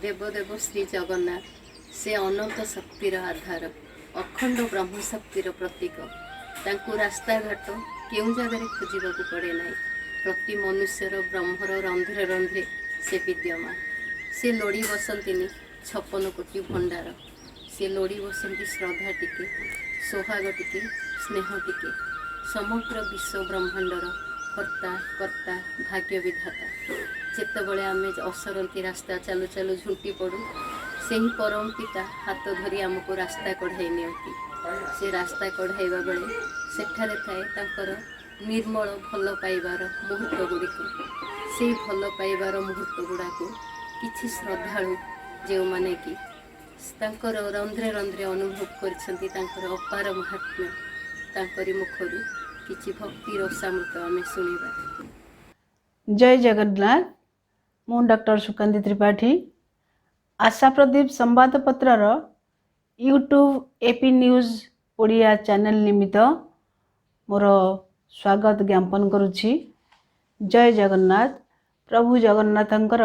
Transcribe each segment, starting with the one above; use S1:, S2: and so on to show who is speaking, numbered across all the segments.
S1: देवदेव श्री जगन्नाथ से अनंत शक्तिर आधार अखंड ब्रह्म शक्तिर प्रतीक तांकु रास्ता घाट केउं जगह खोजिबाकु पड़े ना प्रति मनुष्यर ब्रह्मर रंध्रे रंध्रे से विद्यमान से लोड़ी बसंतिनी 56 कोटी भंडार से लोड़ी बसंती श्रद्धा टिके सोहाग टिके स्नेह टिके समग्र विश्व ब्रह्मांडर कर्ता कर्ता भाग्य विधाता जेतबले आमे असरंती रास्ता चालू चालू झुंटी पड़ू से ही परम पिता हाथ धरी आमको रास्ता कढ़ाई नियंती से रास्ता कढ़ाइबा बेले सेठारे थाए तांकर निर्मल भल पाइबार मुहूर्त गुड़िक से भल पाइबार मुहूर्त गुड़ाक किछि श्रद्धालु जो माने कि तांकर रंध्रे रंध्रे अनुभव करछंती तांकर अपार महात्म्य तांकरी मुखरू किछि भक्ति रसामृत आमे सुनिबा।
S2: जय जगन्नाथ। मु डॉक्टर सुकांती त्रिपाठी आशा प्रदीप संवादपत्रर YouTube AP news Odia channel निमित्त मोर स्वागत ज्ञापन करुछि। जय जगन्नाथ। प्रभु जगन्नाथंकर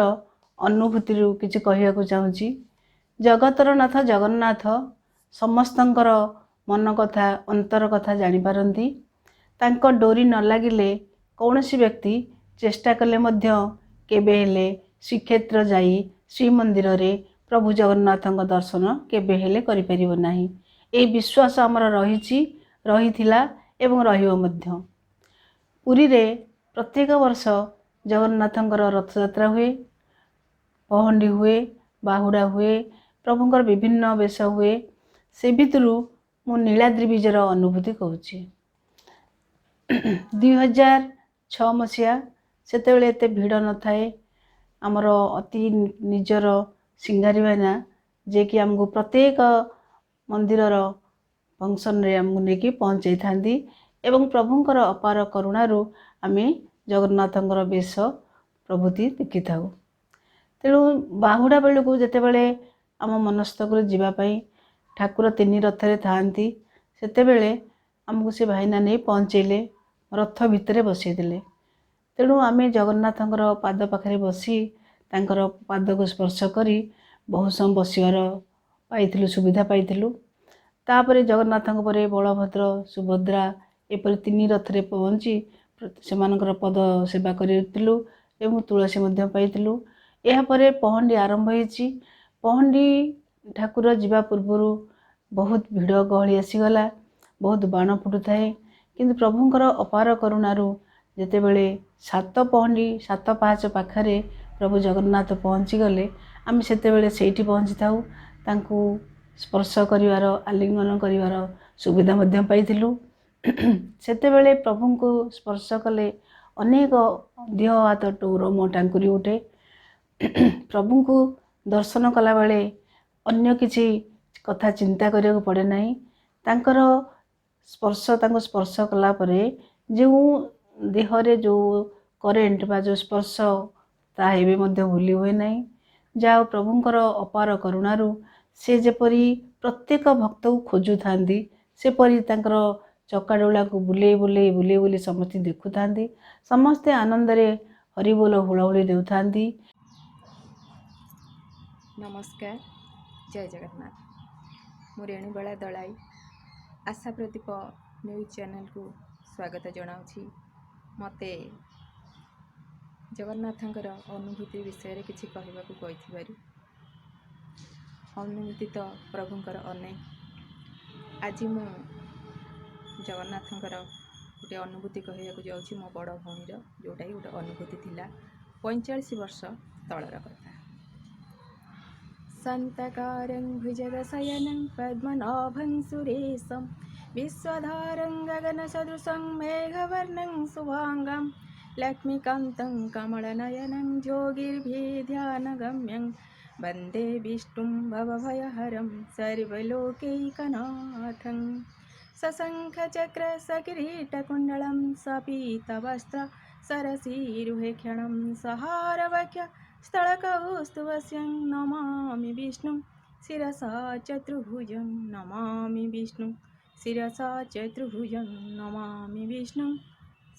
S2: अनुभूति किछि कहियाकु चाहूछि। जगतर नाथ जगन्नाथ समस्तंकर मन कथा अंतर कथा जानि पारंती। तांको डोरी न लागिले कौनसी व्यक्ति चेष्टा कले मध्य केबे हेले श्रीक्षेत्र जाई श्रीमंदिर रे प्रभु जगन्नाथंक दर्शन केबे हेले करि परिबो नाही। ए विश्वास हमर रहिछि रहिथिला एवं रहिबो मध्य। पुरी रे प्रत्येक वर्ष जगन्नाथंकर रथ यात्रा हुए, पहंडी हुए, बाहुड़ा हुए, प्रभुंकर विभिन्न वेश हुए। से भितरु मु नीलाद्रि विजयर अनुभूति कहूछि। 2006 मसीहा सेतेबेले एते भिड़ न थाए। आमर अति निजर सिंगारी भाईना जे कि आमको प्रत्येक मंदिरर फंक्शन रे आमको नेकी पहुँचाई थांदी एवं प्रभुंकर अपार करुणारू आमे जगन्नाथंकर बेश प्रभुति देखि थाउ। तेणु बाहुड़ा बेलू जेतेबेले आम मनस्तक जीवाई ठाकुर 3 रथरे थांती सेतेबेले आमको से भाईना नहीं पहुँचेले रथ भितरे बसईदेले। तेणु आमे जगन्नाथंकर पाद पाखरे बसी तांकर पाद को स्पर्श करी बहुत समय बसिवार पाइथिलु सुविधा पाइथिलु। तापरे जगन्नाथंक परे बलभद्र सुभद्रा एपरि 3 रथरे पहुँची सेमानकर पद सेवा करिथिलु एवं तुलसी मध्य पाइथिलु। एहा परे पहंडी आरंभ होईची। पहंडी ठाकुर जीवा पूर्वरु बहुत भिड़ गहली आसीगला, बहुत बाण फुटुथाए, किंतु प्रभुंकर अपार करुणारू जेतेबेले 7 पहंडी 7 पाहाच पाखरे प्रभु जगन्नाथ पहुँची गले आम सेतेबेले सेठी पहुँची थाउ। तांकु स्पर्श करिवार आलिंगन करिवार सुविधा मध्य पाइथिलु। सेतेबेले प्रभु को स्पर्श कले अनेक देह हाथ टोरम टांकुरी उठे। प्रभु को दर्शन कला बेले अन्य किछि कथा चिंता करिया पड़े नाही। तांकर स्पर्श कला परे जो देहरे जो करेन्ट बा जो स्पर्श ता हेबे मध्य भूली हुए नहीं। जाओ प्रभुंकर अपार करुणारू से जेपरी प्रत्येक भक्त को खोजु थांदी सेपरी तांकर चकाडोला को बुले बुले बुले बुले समस्त देखु थांदी। समस्ते आनंद रे हरिबोल हुलाहुली देउ थांदी।
S3: नमस्कार। जय जगन्नाथ। मु रेणुबाला दलाई आशा प्रदीप न्यूज चैनल को स्वागत जनाउछि। मते जगन्नाथंकर अनुभूति विषय रे किछि कहबाकू कहिथिबारु अनुभूति तो प्रभुंकर अनेक। आज मु जगन्नाथंकर गोटे अनुभूति कहबाकू जाउछि मो बड़ भौणीर, जोटा कि गोटे अनुभूति थिला 45 वर्ष तळर कथा। संतकारं भुजगशयनं पद्मनाभं सुरेशं विश्वधारं गगनसदृशं मेघवर्णं शुभांगं लक्ष्मीकान्तं कमलनयनं योगिर्भिध्यानगम्यं वन्दे विष्णुं भवभयहरं सर्वलोकैकनाथं सशङ्खचक्रसकिरीटकुण्डलं सपीतवस्त्र सरसीरुहेक्षणं सहारवक्ष स्थलकौस्तुभस्यं नमामि विष्णुं शिरसा चतुर्भुजं नमामि विष्णुं शिरसा चतुर्भुजं नमामि विष्णुं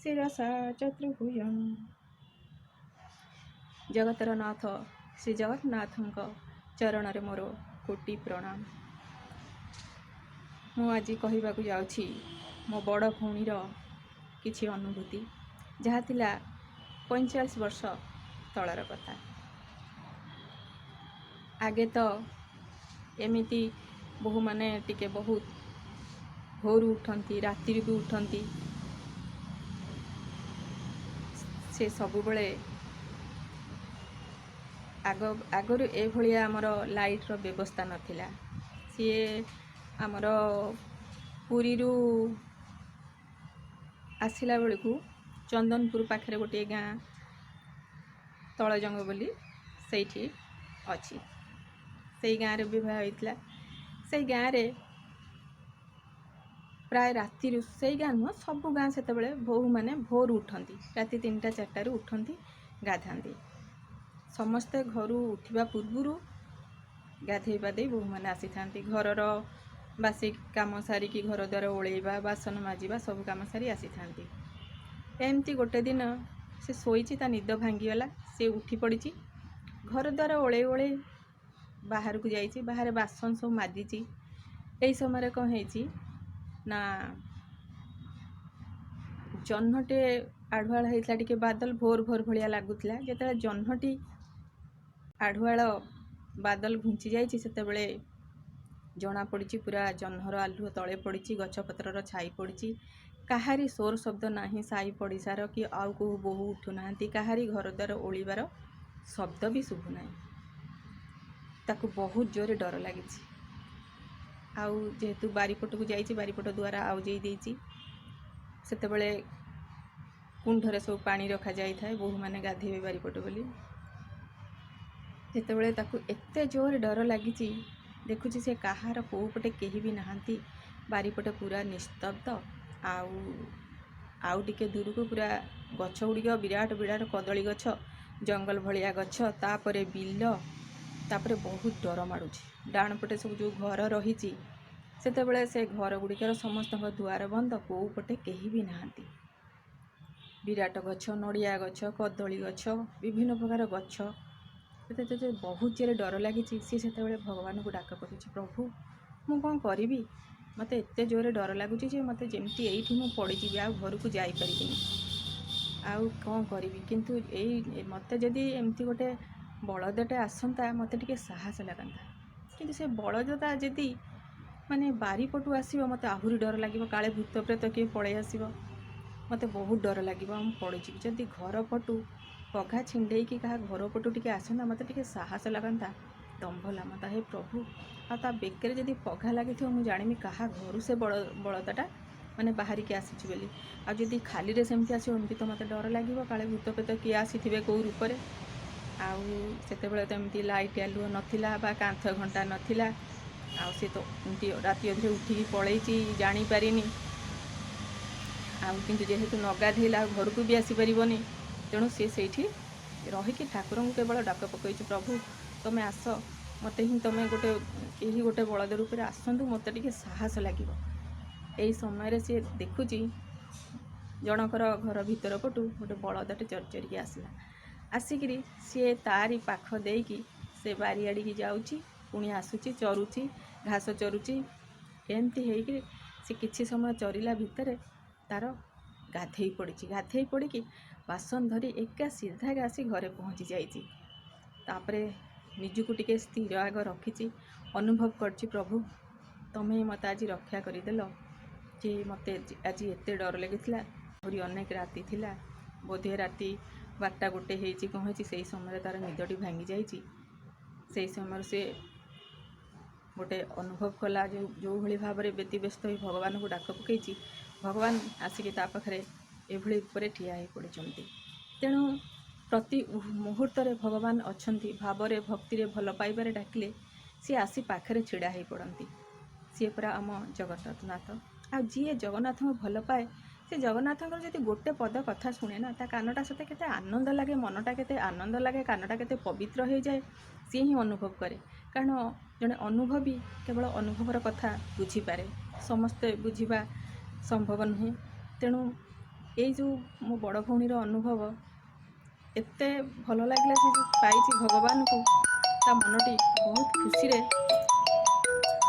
S3: शिरसा चतुर्भुजं। जगतर नाथ श्री जगन्नाथंक ଚରଣରେ ମୋର କୋଟି ପ୍ରଣାମ। ମୁଁ ଆଜି କହିବାକୁ ଯାଉଛି ମୋ ବଡ଼ ଭଉଣୀର କିଛି ଅନୁଭୂତି, ଯାହା ଥିଲା 45 ବର୍ଷ ତଳର କଥା। ଆଗେ ତ ଏମିତି ବୋହୂମାନେ ଟିକେ ବହୁତ ଭୋରୁ ଉଠନ୍ତି, ରାତିରେ ବି ଉଠନ୍ତି। ସେ ସବୁବେଳେ ଆଗରୁ ଏଭଳିଆ ଆମର ଲାଇଟ୍ର ବ୍ୟବସ୍ଥା ନଥିଲା। ସିଏ ଆମର ପୁରୀରୁ ଆସିଲା ବେଳକୁ ଚନ୍ଦନପୁର ପାଖରେ ଗୋଟିଏ ଗାଁ ତଳଜଙ୍ଗ ବୋଲି ସେଇଠି ଅଛି। ସେଇ ଗାଁରେ ବିବାହ ହୋଇଥିଲା। ସେଇ ଗାଁରେ ପ୍ରାୟ ରାତିରୁ, ସେଇ ଗାଁ ନୁହଁ ସବୁ ଗାଁ ସେତେବେଳେ ବୋହୂମାନେ ଭୋରୁ ଉଠନ୍ତି, ରାତି 3ଟା 4ଟାରୁ ଉଠନ୍ତି, ଗାଧାନ୍ତି। ସମସ୍ତେ ଘରୁ ଉଠିବା ପୂର୍ବରୁ ଗାଧେଇ ପାଧେଇ ବୋହୂମାନେ ଆସିଥାନ୍ତି। ଘରର ବାସି କାମ ସାରିକି ଘର ଦ୍ୱାର ଓଳେଇବା, ବାସନ ମାଜିବା ସବୁ କାମ ସାରି ଆସିଥାନ୍ତି। ଏମିତି ଗୋଟେ ଦିନ ସେ ଶୋଇଛି, ତା ନିଦ ଭାଙ୍ଗିଗଲା। ସେ ଉଠି ପଡ଼ିଛି, ଘର ଦ୍ୱାର ଓଳେଇ ଓଳେଇ ବାହାରକୁ ଯାଇଛି, ବାହାରେ ବାସନ ସବୁ ମାଜିଛି। ଏଇ ସମୟରେ କ'ଣ ହେଇଛି ନା, ଜହ୍ନଟେ ଆଢ଼ୁଆଳ ହେଇଥିଲା, ଟିକେ ବାଦଲ ଭୋର ଭଳିଆ ଲାଗୁଥିଲା। ଯେତେବେଳେ ଜହ୍ନଟି ଆଢ଼ୁଆଳ ବାଦଲ ଘୁଞ୍ଚି ଯାଇଛି, ସେତେବେଳେ ଜଣାପଡ଼ିଛି ପୁରା ଜହ୍ନର ଆଲୁଅ ତଳେ ପଡ଼ିଛି, ଗଛପତ୍ରର ଛାଇ ପଡ଼ିଛି। କାହାରି ସୋର ଶବ୍ଦ ନାହିଁ, ସାହି ପଡ଼ିଶାର କି ଆଉ କେଉଁ ବୋହୂ ଉଠୁନାହାନ୍ତି, କାହାରି ଘର ଦ୍ୱାର ଓଳିବାର ଶବ୍ଦ ବି ଶୁଭୁନାହିଁ। ତାକୁ ବହୁତ ଜୋରେ ଡର ଲାଗିଛି। ଆଉ ଯେହେତୁ ବାରିପଟକୁ ଯାଇଛି, ବାରିପଟ ଦ୍ୱାର ଆଉଜେଇ ଦେଇଛି। ସେତେବେଳେ କୁଣ୍ଡରେ ସବୁ ପାଣି ରଖାଯାଇଥାଏ, ବୋହୂମାନେ ଗାଧେଇବେ ବାରିପଟ ବୋଲି। ଯେତେବେଳେ ତାକୁ ଏତେ ଜୋରେ ଡର ଲାଗିଛି, ଦେଖୁଛି ସେ କାହାର କେଉଁ ପଟେ କେହି ବି ନାହାନ୍ତି, ବାରିପଟେ ପୁରା ନିସ୍ତବ୍ଧ। ଆଉ ଟିକେ ଦୂରକୁ ପୁରା ଗଛ ଗୁଡ଼ିକ ବିରାଟ ବିରାଟ କଦଳୀ ଗଛ, ଜଙ୍ଗଲ ଭଳିଆ ଗଛ, ତାପରେ ବିଲ, ତାପରେ ବହୁତ ଡର ମାଡ଼ୁଛି। ଡାହାଣ ପଟେ ସବୁ ଯେଉଁ ଘର ରହିଛି, ସେତେବେଳେ ସେ ଘର ଗୁଡ଼ିକର ସମସ୍ତଙ୍କ ଦୁଆର ବନ୍ଦ, କେଉଁ ପଟେ କେହି ବି ନାହାନ୍ତି। ବିରାଟ ଗଛ, ନଡ଼ିଆ ଗଛ, କଦଳୀ ଗଛ, ବିଭିନ୍ନ ପ୍ରକାର ଗଛ। ଯେତେ ବହୁତ ଜୋରେ ଡର ଲାଗିଛି, ସିଏ ସେତେବେଳେ ଭଗବାନଙ୍କୁ ଡାକ ପକାଇଛି, ପ୍ରଭୁ ମୁଁ କ'ଣ କରିବି? ମୋତେ ଏତେ ଜୋରେ ଡର ଲାଗୁଛି ଯେ ମୋତେ ଯେମିତି ଏଇଠି ମୁଁ ପଡ଼ିଯିବି, ଆଉ ଘରକୁ ଯାଇପାରିବିନି। ଆଉ କ'ଣ କରିବି? କିନ୍ତୁ ମୋତେ ଯଦି ଏମିତି ଗୋଟେ ବଳଦଟେ ଆସନ୍ତା, ମୋତେ ଟିକେ ସାହସ ଲାଗନ୍ତା। କିନ୍ତୁ ସେ ବଳଦଟା ଯଦି ମାନେ ବାରିପଟୁ ଆସିବ, ମୋତେ ଆହୁରି ଡର ଲାଗିବ। କାଳେ ଭୂତ ପ୍ରେତ କିଏ ପଳେଇ ଆସିବ, ମୋତେ ବହୁତ ଡର ଲାଗିବ, ମୁଁ ପଡ଼ିଯିବି। ଯଦି ଘର ପଟୁ ପଘା ଛିଣ୍ଡେଇକି କାହା ଘର ପଟୁ ଟିକେ ଆସନ୍ତା, ମୋତେ ଟିକେ ସାହସ ଲାଗନ୍ତା, ଦମ୍ଭ ଲାଗନ୍ତା। ହେ ପ୍ରଭୁ, ଆଉ ତା ବେକରେ ଯଦି ପଘା ଲାଗିଥିବ, ମୁଁ ଜାଣିବି କାହା ଘରୁ ସେ ବଳଦଟା ମାନେ ବାହାରିକି ଆସିଛି ବୋଲି। ଆଉ ଯଦି ଖାଲିରେ ସେମିତି ଆସିବ, ଏମିତି ତ ମୋତେ ଡର ଲାଗିବ, କାଳେ ଭୂତ ପ୍ରେତ କିଏ ଆସିଥିବେ କେଉଁ ରୂପରେ। ଆଉ ସେତେବେଳେ ତ ଏମିତି ଲାଇଟ୍ ଆଲୁଅ ନଥିଲା ବା କାନ୍ଥ ଘଣ୍ଟା ନଥିଲା। ଆଉ ସେ ତ ଏମିତି ରାତି ଅଧରେ ଉଠିକି ପଳେଇଛି, ଜାଣିପାରିନି। ଆଉ କିନ୍ତୁ ଯେହେତୁ ନ ଗାଧେଇଲା, ଆଉ ଘରକୁ ବି ଆସିପାରିବନି, ତେଣୁ ସିଏ ସେଇଠି ରହିକି ଠାକୁରଙ୍କୁ କେବଳ ଡାକ ପକାଇଛି, ପ୍ରଭୁ ତୁମେ ଆସ, ମୋତେ ହିଁ ତୁମେ କେହି ଗୋଟେ ବଳଦ ରୂପରେ ଆସନ୍ତୁ, ମୋତେ ଟିକେ ସାହସ ଲାଗିବ। ଏଇ ସମୟରେ ସିଏ ଦେଖୁଛି ଜଣଙ୍କର ଘର ଭିତର ପଟୁ ଗୋଟେ ବଳଦଟେ ଚରିକି ଆସିଲା। ଆସିକିରି ସିଏ ତାରି ପାଖ ଦେଇକି ସେ ବାରିଆଡ଼ିକି ଯାଉଛି, ପୁଣି ଆସୁଛି, ଚରୁଛି, ଘାସ ଚରୁଛି। ଏମିତି ହେଇକିରି ସେ କିଛି ସମୟ ଚରିଲା ଭିତରେ ତାର ଗାଧେଇ ପଡ଼ିଛି। ଗାଧେଇ ପଡ଼ିକି ବାସନ ଧରି ଏକା ସିଧାగా ଆସି ଘରେ ପହଞ୍ଚି ଯାଇଛି। ତାପରେ ନିଜକୁ ଟିକେ ସ୍ଥିର ଆଗ ରଖିଛି, ଅନୁଭବ କରିଛି, ପ୍ରଭୁ ତମେ ମୋତେ ଆଜି ରକ୍ଷା କରିଦେଲ। ଯେ ମୋତେ ଆଜି ଏତେ ଡର ଲାଗିଥିଲା, ଆହୁରି ଅନେକ ରାତି ଥିଲା, ବୋଧେ ରାତି 12ଟା 1 ହେଇଛି, କ'ଣ ହେଇଛି, ସେଇ ସମୟରେ ତାର ନିଦଟି ଭାଙ୍ଗି ଯାଇଛି। ସେଇ ସମୟରେ ସେ ଗୋଟେ ଅନୁଭବ କଲା, ଯେଉଁଭଳି ଭାବରେ ବ୍ୟତିବ୍ୟସ୍ତ ହୋଇ ଭଗବାନଙ୍କୁ ଡାକ ପକାଇଛି, ଭଗବାନ ଆସିକି ତା ପାଖରେ ଏଭଳି ଉପରେ ଠିଆ ହେଇ ପଡ଼ିଛନ୍ତି। ତେଣୁ ପ୍ରତି ମୁହୂର୍ତ୍ତରେ ଭଗବାନ ଅଛନ୍ତି। ଭାବରେ, ଭକ୍ତିରେ, ଭଲ ପାଇବାରେ ଡାକିଲେ ସିଏ ଆସି ପାଖରେ ଛିଡ଼ା ହେଇ ପଡ଼ନ୍ତି। ସିଏ ପୁରା ଆମ ଜଗନ୍ନାଥ। ଆଉ ଯିଏ ଜଗନ୍ନାଥଙ୍କୁ ଭଲ ପାଏ, ସେ ଜଗନ୍ନାଥଙ୍କର ଯଦି ଗୋଟେ ପଦ କଥା ଶୁଣେ ନା, ତା କାନଟା ସତେ କେତେ ଆନନ୍ଦ ଲାଗେ, ମନଟା କେତେ ଆନନ୍ଦ ଲାଗେ, କାନଟା କେତେ ପବିତ୍ର ହେଇଯାଏ, ସିଏ ହିଁ ଅନୁଭବ କରେ। କାରଣ ଜଣେ ଅନୁଭବୀ କେବଳ ଅନୁଭବର କଥା ବୁଝିପାରେ, ସମସ୍ତେ ବୁଝିବା ସମ୍ଭବ ନୁହେଁ। ତେଣୁ ଏଇ ଯେଉଁ ମୋ ବଡ଼ ଭଉଣୀର ଅନୁଭବ ଏତେ ଭଲ ଲାଗିଲା, ସେ ଯେଉଁ ପାଇଛି ଭଗବାନଙ୍କୁ, ତା ମନଟି ବହୁତ ଖୁସିରେ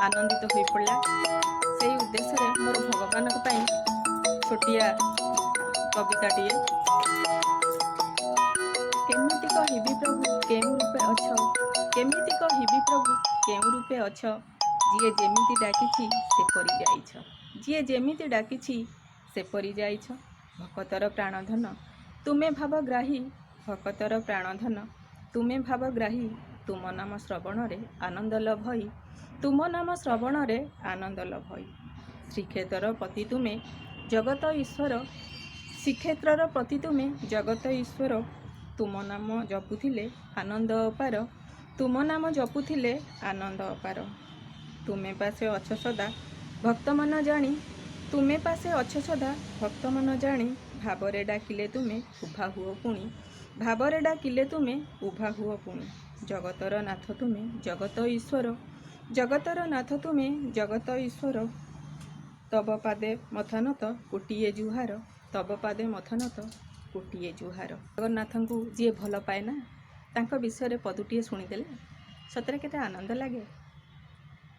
S3: ଆନନ୍ଦିତ ହୋଇ ପଡ଼ିଲା। ସେଇ ଉଦ୍ଦେଶ୍ୟରେ ମୋର ଭଗବାନଙ୍କ ପାଇଁ ଛୋଟିଆ କବିତାଟିଏ। କେମିତି କହିବି ପ୍ରଭୁ କେଉଁ ରୂପେ ଅଛ, କେମିତି କହିବି ପ୍ରଭୁ କେଉଁ ରୂପେ ଅଛ, ଯିଏ ଯେମିତି ଡାକିଛି ସେପରି ଯାଇଛ, ଯିଏ ଯେମିତି ଡାକିଛି ସେପରି ଯାଇଛ। ଭକତର ପ୍ରାଣଧନ ତୁମେ ଭାବଗ୍ରାହୀ, ଭକତର ପ୍ରାଣଧନ ତୁମେ ଭାବଗ୍ରାହୀ, ତୁମ ନାମ ଶ୍ରବଣରେ ଆନନ୍ଦ ଲଭଇ, ତୁମ ନାମ ଶ୍ରବଣରେ ଆନନ୍ଦ ଲଭଇ। ଶ୍ରୀକ୍ଷେତ୍ରର ପତି ତୁମେ ଜଗତ ଈଶ୍ୱର, ଶ୍ରୀକ୍ଷେତ୍ରର ପତି ତୁମେ ଜଗତ ଈଶ୍ୱର, ତୁମ ନାମ ଜପୁଥିଲେ ଆନନ୍ଦ ଅପାର, ତୁମ ନାମ ଜପୁଥିଲେ ଆନନ୍ଦ ଅପାର। ତୁମେ ପାଶେ ଅଛ ସଦା ଭକ୍ତମନ ଜାଣି, ତୁମେ ପାଶେ ଅଛ ସଦା ଭକ୍ତମନ ଜାଣି, ଭାବରେ ଡାକିଲେ ତୁମେ ଉଭା ହୁଅ ପୁଣି, ଭାବରେ ଡାକିଲେ ତୁମେ ଉଭା ହୁଅ ପୁଣି। ଜଗତର ନାଥ ତୁମେ ଜଗତ ଈଶ୍ୱର, ଜଗତର ନାଥ ତୁମେ ଜଗତ ଈଶ୍ୱର, ତବ ପାଦେ ମଥାନତ କୋଟିଏ ଜୁହାର, ତବ ପାଦେ ମଥାନତ କୋଟିଏ ଜୁହାର। ଜଗନ୍ନାଥଙ୍କୁ ଯିଏ ଭଲ ପାଏ ନା, ତାଙ୍କ ବିଷୟରେ ପଦୁଟିଏ ଶୁଣିଦେଲେ ସତରେ କେତେ ଆନନ୍ଦ ଲାଗେ।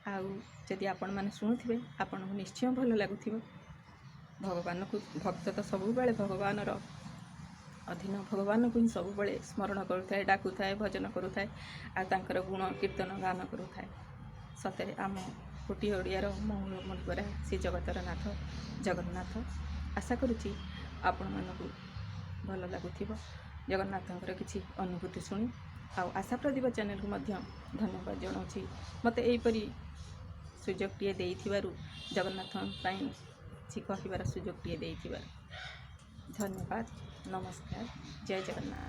S3: ଆଉ ଯଦି ଆପଣମାନେ ଶୁଣୁଥିବେ ଆପଣଙ୍କୁ ନିଶ୍ଚୟ ଭଲ ଲାଗୁଥିବ। ଭଗବାନଙ୍କୁ ଭକ୍ତ ତ ସବୁବେଳେ ଭଗବାନର ଅଧୀନ, ଭଗବାନଙ୍କୁ ହିଁ ସବୁବେଳେ ସ୍ମରଣ କରୁଥାଏ, ଡାକୁଥାଏ, ଭଜନ କରୁଥାଏ, ଆଉ ତାଙ୍କର ଗୁଣ କୀର୍ତ୍ତନ ଗାନ କରୁଥାଏ। ସତରେ ଆମ କୋଟି ଓଡ଼ିଆର ମଣିବରା ଶ୍ରୀ ଜଗତର ନାଥ ଜଗନ୍ନାଥ। ଆଶା କରୁଛି ଆପଣମାନଙ୍କୁ ଭଲ ଲାଗୁଥିବ ଜଗନ୍ନାଥଙ୍କର କିଛି ଅନୁଭୂତି ଶୁଣି। ଆଉ ଆଶା ପ୍ରଦୀପ ଚ୍ୟାନେଲକୁ ମଧ୍ୟ ଧନ୍ୟବାଦ ଜଣାଉଛି, ମୋତେ ଏହିପରି ସୁଯୋଗଟିଏ ଦେଇଥିବାରୁ, ଜଗନ୍ନାଥଙ୍କ ପାଇଁ କିଛି କହିବାର ସୁଯୋଗଟିଏ ଦେଇଥିବାରୁ। ଧନ୍ୟବାଦ, ନମସ୍କାର, ଜୟ ଜଗନ୍ନାଥ।